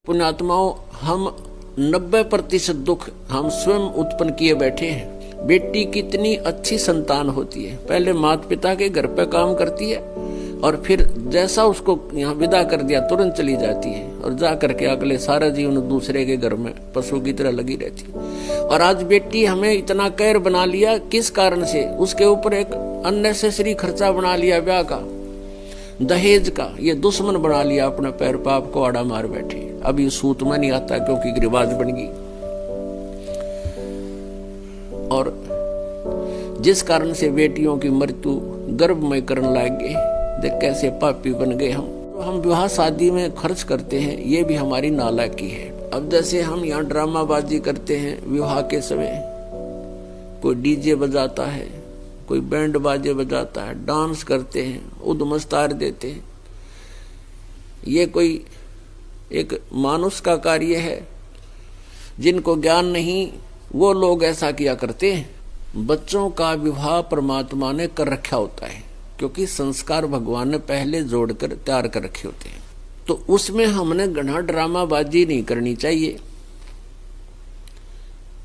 पुण्यात्माओं, हम 90% दुख हम स्वयं उत्पन्न किए बैठे हैं। बेटी कितनी अच्छी संतान होती है, पहले माता पिता के घर पे काम करती है और फिर जैसा उसको यहाँ विदा कर दिया तुरंत चली जाती है और जा करके अगले सारा जीवन दूसरे के घर में पशु की तरह लगी रहती है। और आज बेटी हमें इतना कैर बना लिया, किस कारण से? उसके ऊपर एक अननेसेसरी खर्चा बना लिया, ब्याह का, दहेज का, ये दुश्मन बना लिया, अपने पैर पाप को आड़ा मार बैठे। अब ये सूत में नहीं आता क्योंकि रिवाज बन गई। और जिस कारण से बेटियों की मृत्यु गर्भ में करने लग गए, देख कैसे पापी बन गए हम। तो हम विवाह शादी में खर्च करते हैं, ये भी हमारी नालायकी है। अब जैसे हम यहाँ ड्रामाबाजी करते हैं विवाह के समय, कोई डीजे बजाता है, कोई बैंड बाजे बजाता है, डांस करते हैं, उद्मस्तार देते हैं। ये कोई एक मानुष का कार्य है? जिनको ज्ञान नहीं वो लोग ऐसा किया करते हैं। बच्चों का विवाह परमात्मा ने कर रखा होता है, क्योंकि संस्कार भगवान ने पहले जोड़कर तैयार कर रखे होते हैं। तो उसमें हमने घना ड्रामाबाजी नहीं करनी चाहिए।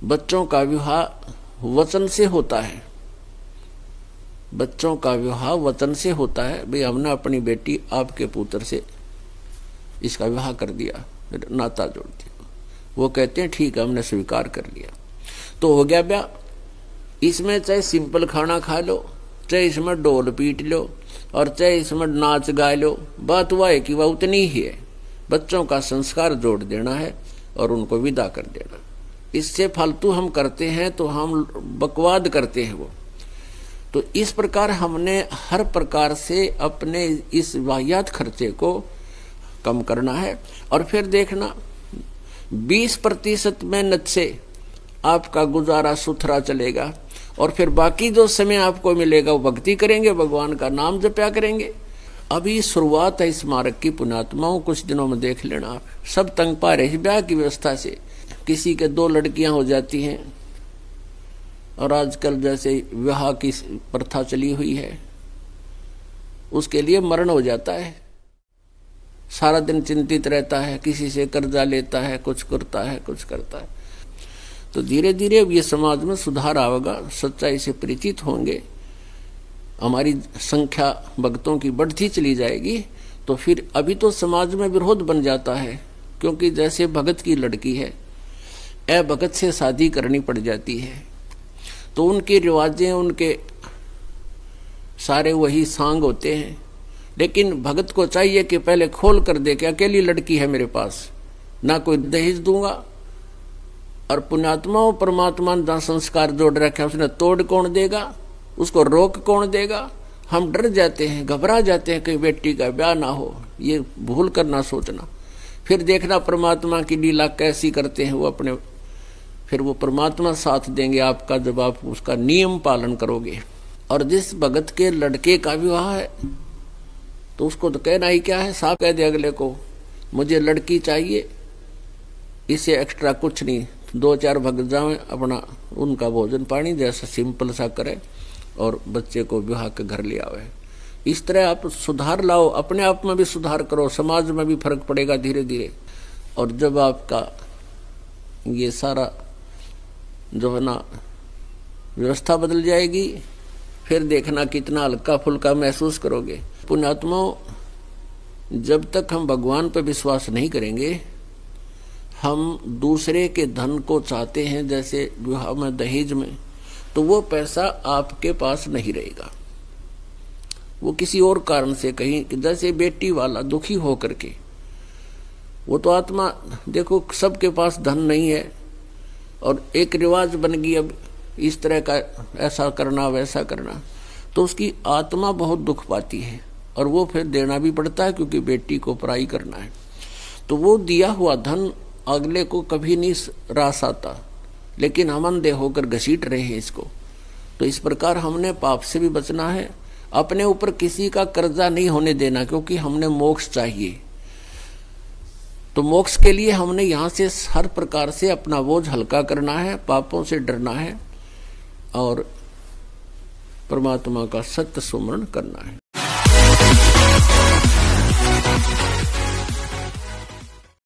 बच्चों का विवाह वचन से होता है, बच्चों का विवाह वचन से होता है। भाई हमने अपनी बेटी आपके पुत्र से इसका विवाह कर दिया, नाता जोड़ दिया, वो कहते हैं ठीक है हमने स्वीकार कर लिया, तो हो गया ब्याह। इसमें चाहे सिंपल खाना खा लो, चाहे इसमें ढोल पीट लो और चाहे इसमें नाच गा लो, बात वह है कि वह उतनी ही है। बच्चों का संस्कार जोड़ देना है और उनको विदा कर देना। इससे फालतू हम करते हैं तो हम बकवाद करते हैं वो। तो इस प्रकार हमने हर प्रकार से अपने इस वाहियात खर्चे को कम करना है। और फिर देखना 20% मेहनत से आपका गुजारा सुथरा चलेगा और फिर बाकी जो समय आपको मिलेगा वो भक्ति करेंगे, भगवान का नाम जपया करेंगे। अभी शुरुआत है स्मारक की। पुण्यात्माओं, कुछ दिनों में देख लेना आप, सब तंग पा रहे ब्याह की व्यवस्था से। किसी के 2 लड़कियां हो जाती हैं और आजकल जैसे विवाह की प्रथा चली हुई है, उसके लिए मरण हो जाता है। सारा दिन चिंतित रहता है, किसी से कर्जा लेता है, कुछ करता है, कुछ करता है। तो धीरे धीरे अब ये समाज में सुधार आएगा, सच्चाई से परिचित होंगे, हमारी संख्या भक्तों की बढ़ती चली जाएगी। तो फिर अभी तो समाज में विरोध बन जाता है, क्योंकि जैसे भगत की लड़की है, भगत से शादी करनी पड़ जाती है, तो उनके रिवाजें, उनके सारे वही सांग होते हैं। लेकिन भगत को चाहिए कि पहले खोल कर दे कि अकेली लड़की है मेरे पास, ना कोई दहेज दूंगा। और पुण्यात्माओं, परमात्मा ने जहां संस्कार जोड़ रखे उसने तोड़ कौन देगा, उसको रोक कौन देगा? हम डर जाते हैं, घबरा जाते हैं कि बेटी का ब्याह ना हो। ये भूल कर ना सोचना। फिर देखना परमात्मा की लीला कैसी करते हैं वो अपने, फिर वो परमात्मा साथ देंगे आपका जब आप उसका नियम पालन करोगे। और जिस भगत के लड़के का विवाह है तो उसको तो कहना ही क्या है, साफ कह दे अगले को मुझे लड़की चाहिए, इसे एक्स्ट्रा कुछ नहीं, 2-4 भगत जाए अपना उनका भोजन पानी जैसा सिंपल सा करे और बच्चे को विवाह के घर ले आवे। इस तरह आप सुधार लाओ, अपने आप में भी सुधार करो, समाज में भी फर्क पड़ेगा धीरे धीरे। और जब आपका ये सारा जो है ना व्यवस्था बदल जाएगी, फिर देखना कितना हल्का फुल्का महसूस करोगे। पुण्यात्माओं, जब तक हम भगवान पर विश्वास नहीं करेंगे, हम दूसरे के धन को चाहते हैं, जैसे विवाह में दहेज में, तो वो पैसा आपके पास नहीं रहेगा, वो किसी और कारण से कहीं, जैसे बेटी वाला दुखी हो करके, वो तो आत्मा, देखो सबके पास धन नहीं है और एक रिवाज बन गई अब इस तरह का, ऐसा करना वैसा करना, तो उसकी आत्मा बहुत दुख पाती है और वो फिर देना भी पड़ता है, क्योंकि बेटी को पराई करना है। तो वो दिया हुआ धन अगले को कभी नहीं रास आता, लेकिन हम अंधे होकर घसीट रहे हैं इसको। तो इस प्रकार हमने पाप से भी बचना है, अपने ऊपर किसी का कर्जा नहीं होने देना, क्योंकि हमने मोक्ष चाहिए। तो मोक्ष के लिए हमने यहाँ से हर प्रकार से अपना बोझ हल्का करना है, पापों से डरना है और परमात्मा का सत्य सुमरण करना है।